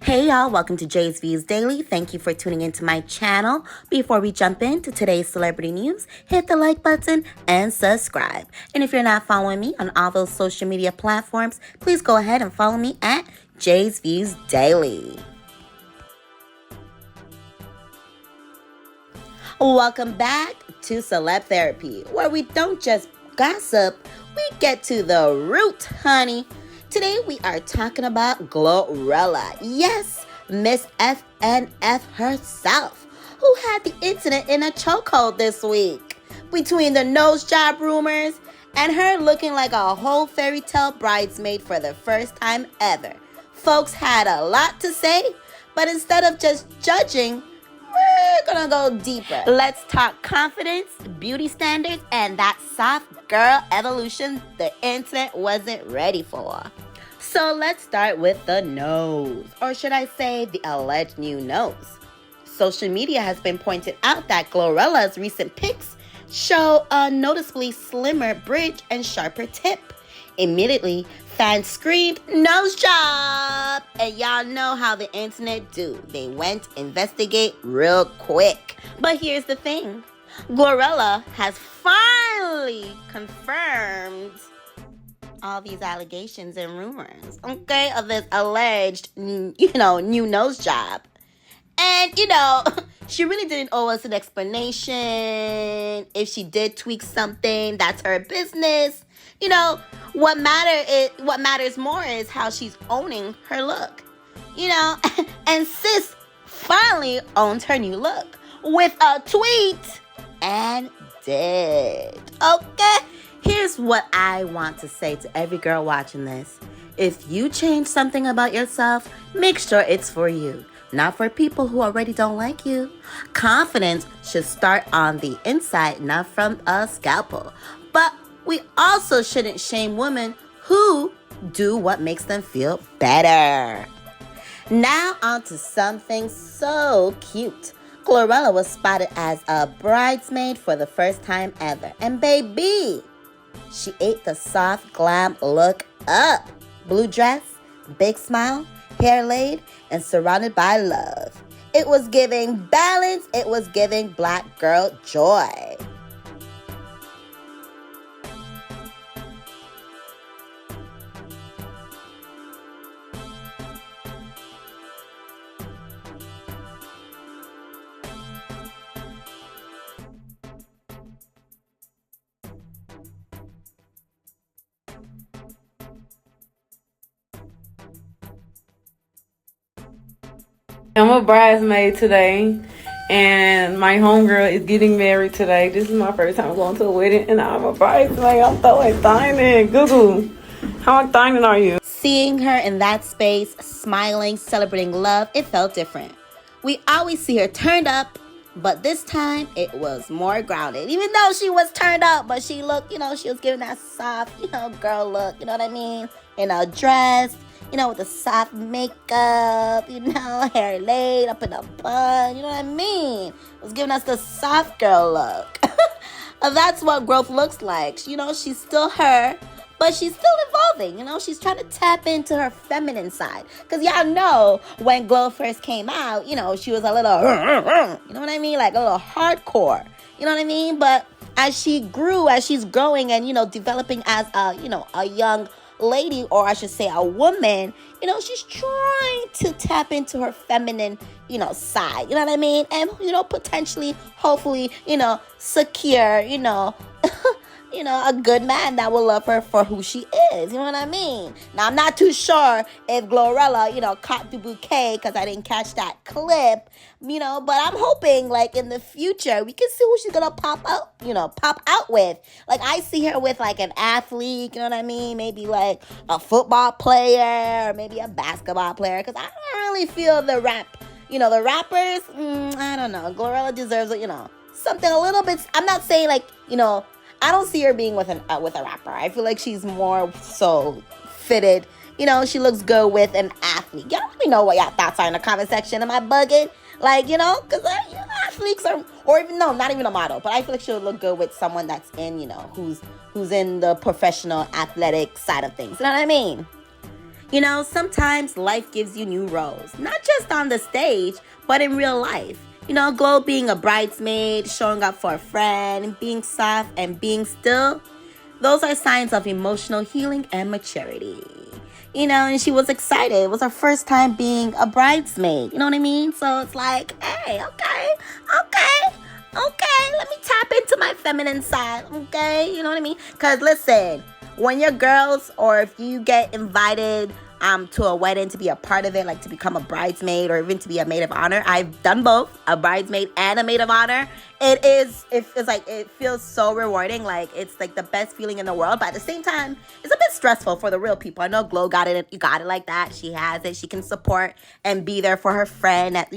Hey y'all, welcome to Jay's Views Daily. Thank you for tuning into my channel. Before we jump into today's celebrity news, hit the like button and subscribe. And if you're not following me on all those social media platforms, please go ahead and follow me at Jay's Views Daily. Welcome back to Celeb Therapy, where we don't just gossip, we get to the root, honey. Today we are talking about GloRilla. Yes, Miss FNF herself, who had the incident in a chokehold this week. Between the nose job rumors and her looking like a whole fairy tale bridesmaid for the first time ever, folks had a lot to say, but instead of just judging, we're gonna go deeper. Let's talk confidence, beauty standards, and that soft girl evolution the internet wasn't ready for. So let's start with the nose, or should I say the alleged new nose. Social media has been pointed out that GloRilla's recent pics show a noticeably slimmer bridge and sharper tip. Immediately, fans screamed, "Nose job!" And y'all know how the internet do. They went investigate real quick. But here's the thing. GloRilla has finally confirmed all these allegations and rumors, okay, of this alleged, new nose job. And, she really didn't owe us an explanation. If she did tweak something, that's her business. What matters more is how she's owning her look. And sis finally owns her new look with a tweet and did. Okay? Here's what I want to say to every girl watching this. If you change something about yourself, make sure it's for you, not for people who already don't like you. Confidence should start on the inside, not from a scalpel. But we also shouldn't shame women who do what makes them feel better. Now on to something so cute. GloRilla was spotted as a bridesmaid for the first time ever. And baby, she ate the soft glam look up. Blue dress, big smile, hair laid, and surrounded by love. It was giving balance. It was giving black girl joy. I'm a bridesmaid today, and my homegirl is getting married today. This is my first time going to a wedding, and I'm a bridesmaid. I'm so excited. Google, how excited are you? Seeing her in that space, smiling, celebrating love, it felt different. We always see her turned up, but this time it was more grounded. Even though she was turned up, but she looked, she was giving that soft, girl look, you know what I mean? In a dress, with the soft makeup, hair laid up in a bun, you know what I mean? It was giving us the soft girl look. That's what growth looks like. She's still her, but she's still evolving. She's trying to tap into her feminine side. Because y'all know when Glo first came out, she was a little, you know what I mean? Like a little hardcore, you know what I mean? But as she's growing and, developing as a young lady, or I should say a woman, she's trying to tap into her feminine, side, you know what I mean? And, potentially, hopefully, secure, a good man that will love her for who she is, you know what I mean? Now, I'm not too sure if GloRilla, caught the bouquet, because I didn't catch that clip, but I'm hoping, like, in the future, we can see who she's gonna pop out with. Like, I see her with, like, an athlete, you know what I mean? Maybe, like, a football player, or maybe a basketball player, because I don't really feel the rappers, I don't know. GloRilla deserves, something a little bit, I'm not saying, like, I don't see her being with a rapper. I feel like she's more so fitted. She looks good with an athlete. Y'all let me know what y'all thoughts are in the comment section. Am I bugging? Like, because athletes are, or even, no, not even a model, but I feel like she'll look good with someone that's in, who's in the professional athletic side of things. You know what I mean? You know, sometimes life gives you new roles, not just on the stage, but in real life. You know, Glo being a bridesmaid, showing up for a friend, being soft and being still, those are signs of emotional healing and maturity. You know, and she was excited. It was her first time being a bridesmaid. You know what I mean? So it's like, hey, okay, let me tap into my feminine side, okay? You know what I mean? Because listen, when you're girls or if you get invited to a wedding to be a part of it, like to become a bridesmaid or even to be a maid of honor. I've done both, a bridesmaid and a maid of honor. It feels so rewarding. Like it's like the best feeling in the world, but at the same time, it's a bit stressful for the real people. I know Glo got it. You got it like that. She has it. She can support and be there for her friend at,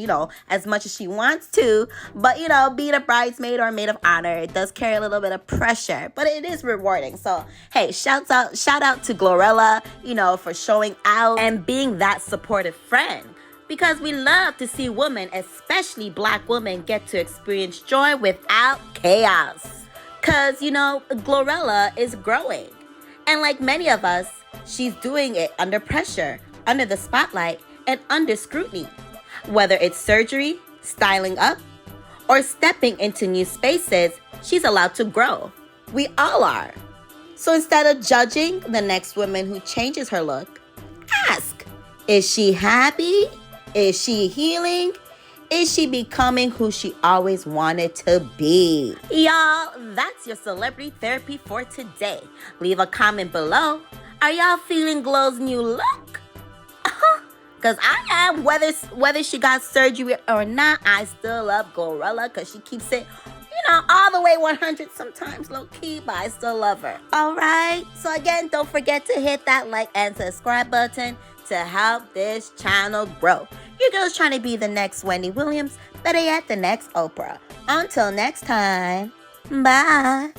as much as she wants to. But, being a bridesmaid or a maid of honor, it does carry a little bit of pressure, but it is rewarding. So, hey, shout out to GloRilla, for showing out and being that supportive friend. Because we love to see women, especially Black women, get to experience joy without chaos. Because, GloRilla is growing. And like many of us, she's doing it under pressure, under the spotlight, and under scrutiny. Whether it's surgery, styling up, or stepping into new spaces, she's allowed to grow. We all are. So instead of judging the next woman who changes her look, ask, is she happy? Is she healing? Is she becoming who she always wanted to be? Y'all, that's your celebrity therapy for today. Leave a comment below. Are y'all feeling Glo's new look? Because I am, whether she got surgery or not, I still love GloRilla because she keeps it, all the way 100, sometimes low-key, but I still love her. All right? So again, don't forget to hit that like and subscribe button to help this channel grow. Your girl's trying to be the next Wendy Williams, better yet, the next Oprah. Until next time, bye.